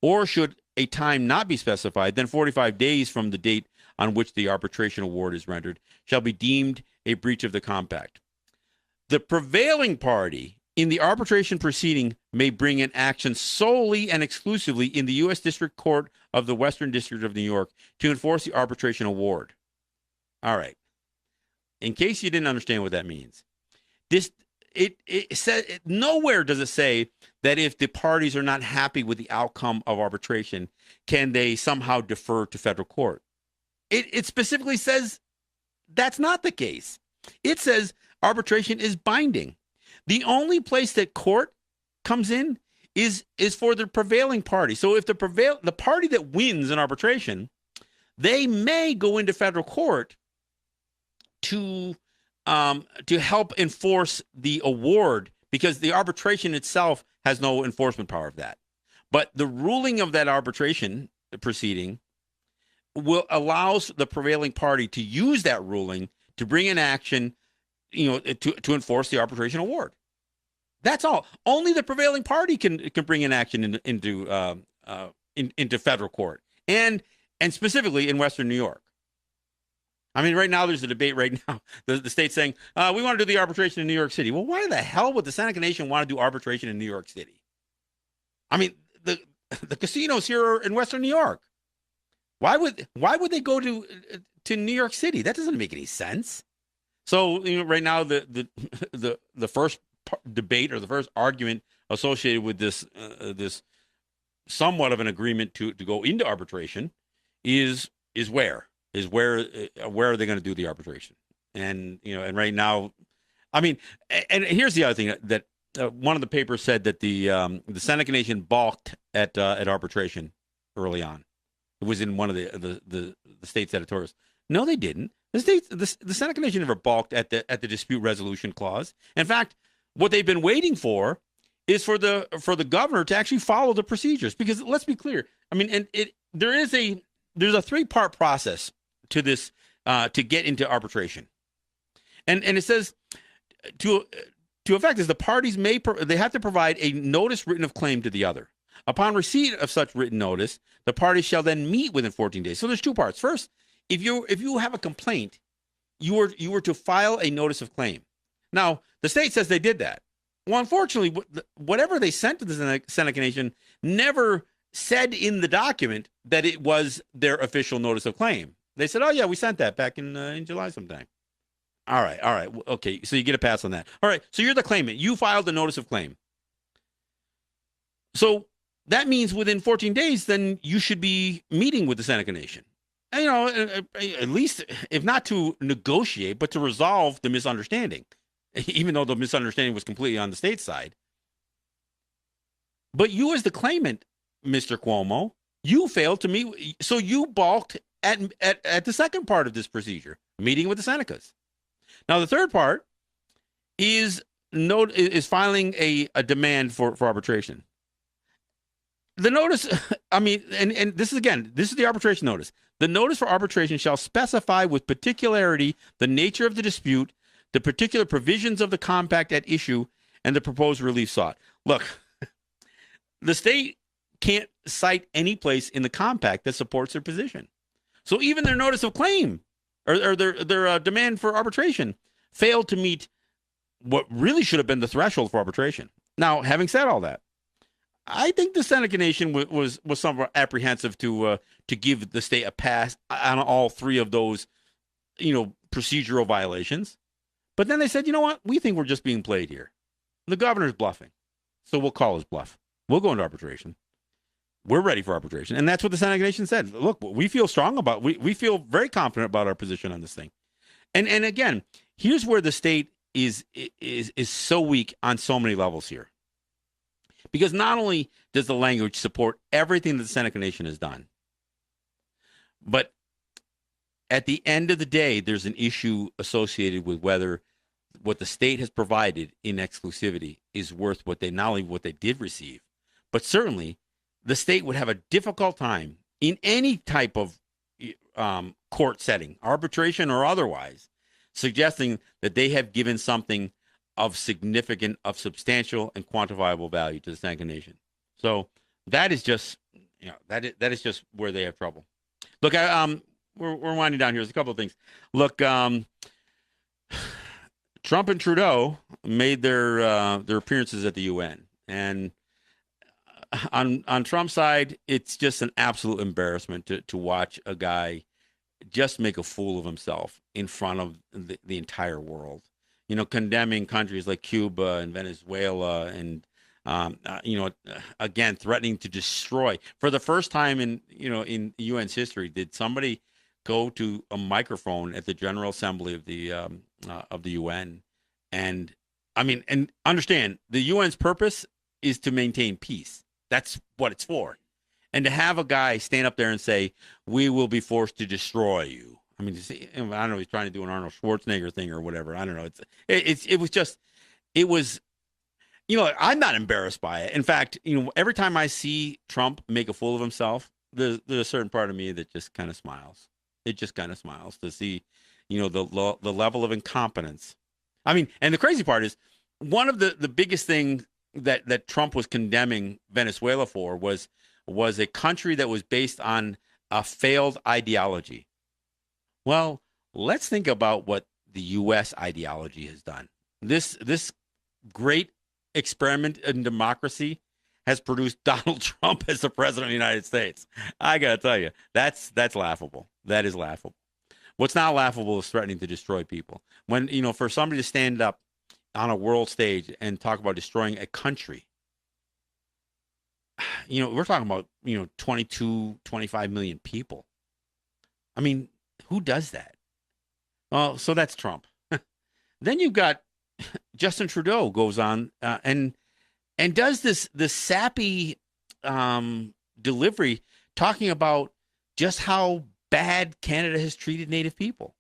or should a time not be specified, then 45 days from the date on which the arbitration award is rendered, shall be deemed a breach of the compact. The prevailing party in the arbitration proceeding may bring an action solely and exclusively in the U.S. District Court of the Western District of New York to enforce the arbitration award. All right. In case you didn't understand what that means, it says nowhere does it say that if the parties are not happy with the outcome of arbitration, can they somehow defer to federal court. It specifically says that's not the case. It says arbitration is binding. The only place that court comes in is for the prevailing party. So if the party that wins an arbitration, they may go into federal court to help enforce the award, because the arbitration itself has no enforcement power of that. But the ruling of that arbitration proceeding allows the prevailing party to use that ruling to bring an action, to enforce the arbitration award. That's all. Only the prevailing party can bring an action into federal court, and specifically in Western New York. I mean, right now there's a debate right now. The state's saying, we want to do the arbitration in New York City. Well, why the hell would the Seneca Nation want to do arbitration in New York City? I mean, the casinos here are in Western New York. Why would they go to New York City? That doesn't make any sense. So right now the first debate or the first argument associated with this somewhat of an agreement to go into arbitration is where are they going to do the arbitration? And and right now, I mean, and here's the other thing that one of the papers said that the Seneca Nation balked at arbitration early on. It was in one of the state's editorials. No, they didn't. The Seneca Nation never balked at the dispute resolution clause. In fact, what they've been waiting for is for the governor to actually follow the procedures. Because let's be clear. I mean, there's a 3-part process to this to get into arbitration, and it says to effect is the parties they have to provide a notice written of claim to the other. Upon receipt of such written notice, the parties shall then meet within 14 days. So there's 2 parts. First, if you have a complaint, you were to file a notice of claim. Now, the state says they did that. Well, unfortunately, whatever they sent to the Seneca Nation never said in the document that it was their official notice of claim. They said, "Oh yeah, we sent that back in July sometime." All right, all right. Okay, so you get a pass on that. All right, so you're the claimant. You filed the notice of claim. So that means within 14 days, then you should be meeting with the Seneca Nation. And, at least, if not to negotiate, but to resolve the misunderstanding, even though the misunderstanding was completely on the state side. But you, as the claimant, Mr. Cuomo, you failed to meet. So you balked at the second part of this procedure, meeting with the Senecas. Now, the third part is filing a demand for arbitration. The notice, I mean, and this is the arbitration notice. The notice for arbitration shall specify with particularity the nature of the dispute, the particular provisions of the compact at issue, and the proposed relief sought. Look, the state can't cite any place in the compact that supports their position. So even their notice of claim or their demand for arbitration failed to meet what really should have been the threshold for arbitration. Now, having said all that, I think the Seneca Nation was somewhat apprehensive to give the state a pass on all three of those, procedural violations. But then they said, you know what? We think we're just being played here. The governor's bluffing, so we'll call his bluff. We'll go into arbitration. We're ready for arbitration, and that's what the Seneca Nation said. Look, we feel strong about. We feel very confident about our position on this thing. And again, here's where the state is so weak on so many levels here. Because not only does the language support everything that the Seneca Nation has done, but at the end of the day, there's an issue associated with whether what the state has provided in exclusivity is worth not only what they did receive, but certainly the state would have a difficult time in any type of court setting, arbitration or otherwise, suggesting that they have given something of significant, of substantial and quantifiable value to the Seneca Nation. So that is just, that is just where they have trouble. Look, we're winding down here. There's a couple of things. Look, Trump and Trudeau made their appearances at the UN, and on Trump's side, it's just an absolute embarrassment to watch a guy just make a fool of himself in front of the entire world. Condemning countries like Cuba and Venezuela and, again, threatening to destroy. For the first time in UN's history, did somebody go to a microphone at the General Assembly of the UN? And, and understand, the UN's purpose is to maintain peace. That's what it's for. And to have a guy stand up there and say, we will be forced to destroy you. I don't know. He's trying to do an Arnold Schwarzenegger thing or whatever. I don't know. It was. I'm not embarrassed by it. In fact, every time I see Trump make a fool of himself, there's a certain part of me that just kind of smiles. It just kind of smiles to see, the level of incompetence. And the crazy part is one of the biggest things that Trump was condemning Venezuela for was a country that was based on a failed ideology. Well, let's think about what the U.S. ideology has done. This great experiment in democracy has produced Donald Trump as the president of the United States. I got to tell you, that's laughable. That is laughable. What's not laughable is threatening to destroy people. When, for somebody to stand up on a world stage and talk about destroying a country, we're talking about, 22, 25 million people. Who does that? Well, so that's Trump. Then you've got Justin Trudeau goes on and does this sappy delivery talking about just how bad Canada has treated Native people.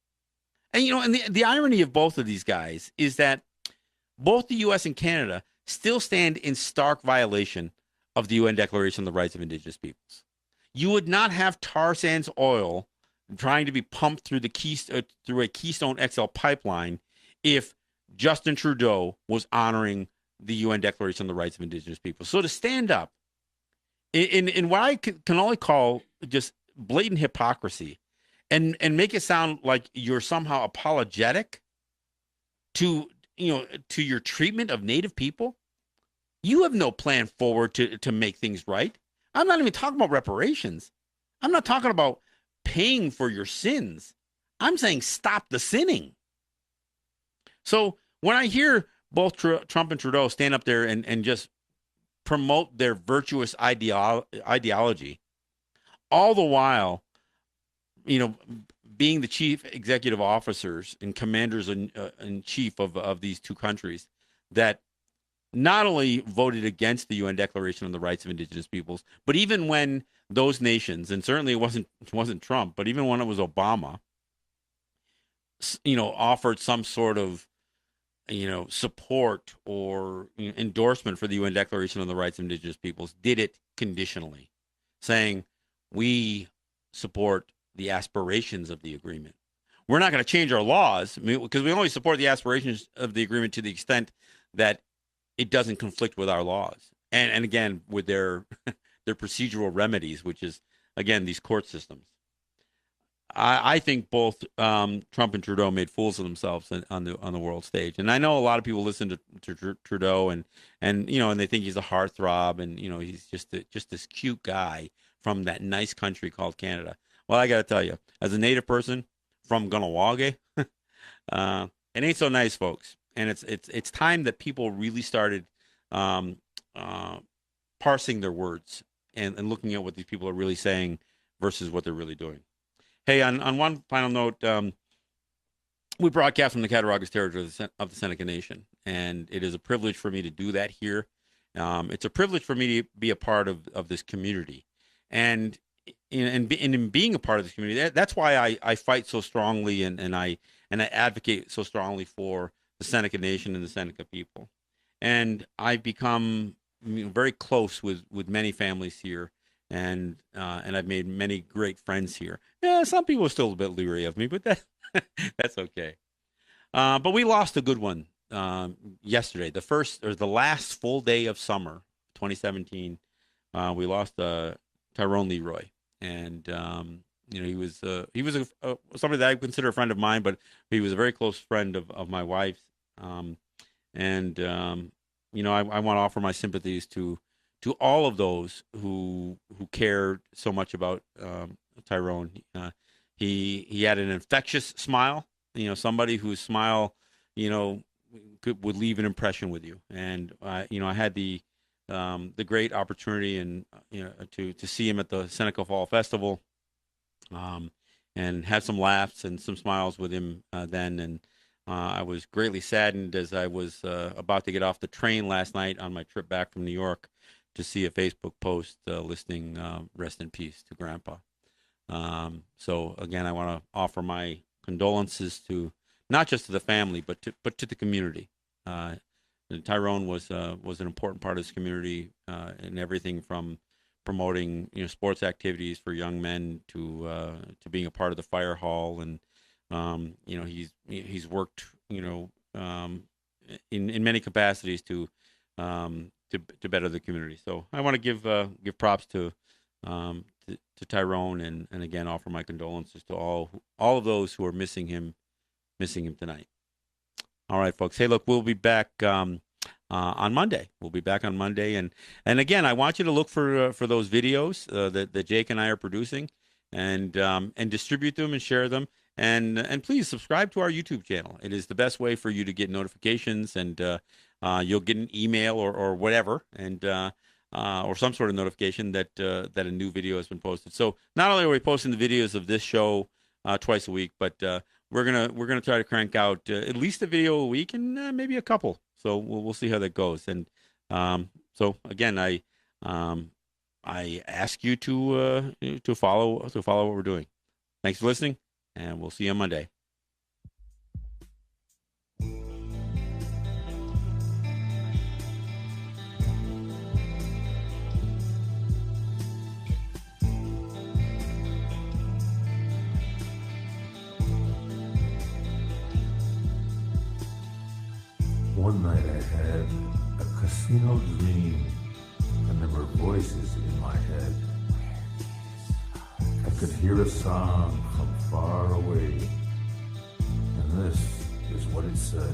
And and the irony of both of these guys is that both the U.S. and Canada still stand in stark violation of the UN Declaration on the Rights of Indigenous Peoples. You would not have tar sands oil trying to be pumped through through a Keystone XL pipeline if Justin Trudeau was honoring the UN Declaration on the Rights of Indigenous People. So to stand up in what I can only call just blatant hypocrisy and make it sound like you're somehow apologetic to your treatment of Native people, you have no plan forward to make things right. I'm not even talking about reparations. I'm not talking about paying for your sins. I'm saying stop the sinning. So when I hear both Trump and Trudeau stand up there and just promote their virtuous ideology, all the while, you know, being the chief executive officers and commanders in chief of these two countries that not only voted against the UN Declaration on the Rights of Indigenous Peoples, but even when those nations, and certainly it wasn't Trump, but even when it was Obama, offered some sort of support or endorsement for the UN Declaration on the Rights of Indigenous Peoples, did it conditionally, saying we support the aspirations of the agreement. We're not going to change our laws because we only support the aspirations of the agreement to the extent that it doesn't conflict with our laws. And again, with their their procedural remedies, which is, again, these court systems. I think both Trump and Trudeau made fools of themselves on the world stage, and I know a lot of people listen to Trudeau and they think he's a heartthrob, and he's just this cute guy from that nice country called Canada. Well, I got to tell you, as a native person from Ganawage, it ain't so nice, folks. And it's time that people really started parsing their words and looking at what these people are really saying versus what they're really doing. Hey, on one final note, we broadcast from the Cattaraugus territory of the Seneca Nation, and it is a privilege for me to do that here. It's a privilege for me to be a part of this community, and in being a part of this community, that's why I fight so strongly and I advocate so strongly for the Seneca Nation and the Seneca people, and I've become very close with many families here. And I've made many great friends here. Yeah, some people are still a bit leery of me, but that's okay. But we lost a good one yesterday. The last full day of summer, 2017. We lost Tyrone Leroy, and he was somebody that I consider a friend of mine, but he was a very close friend of my wife's. I want to offer my sympathies to all of those who cared so much about Tyrone. He had an infectious smile, somebody whose smile, would leave an impression with you. And I had the great opportunity and to see him at the Seneca Fall Festival, and have some laughs and some smiles with him then. And I was greatly saddened as I was about to get off the train last night on my trip back from New York to see a Facebook post listing "Rest in Peace" to Grandpa. So again, I want to offer my condolences to not just to the family, but to the community. Tyrone was an important part of this community in everything from promoting sports activities for young men to being a part of the fire hall, and he's worked in many capacities to better the community. So I want to give props to Tyrone, and again offer my condolences to all of those who are missing him tonight. All right, folks. Hey, look, we'll be back on Monday. We'll be back on Monday, and again, I want you to look for those videos that Jake and I are producing, and distribute them and share them. And please subscribe to our YouTube channel. It is the best way for you to get notifications, and you'll get an email or whatever, and or some sort of notification that a new video has been posted. So not only are we posting the videos of this show twice a week, but we're gonna try to crank out at least a video a week, and maybe a couple. So we'll see how that goes. And so again, I ask you to follow what we're doing. Thanks for listening, and we'll see you on Monday. One night I had a casino dream, and there were voices in my head. I could hear a song from far away, and this is what it said.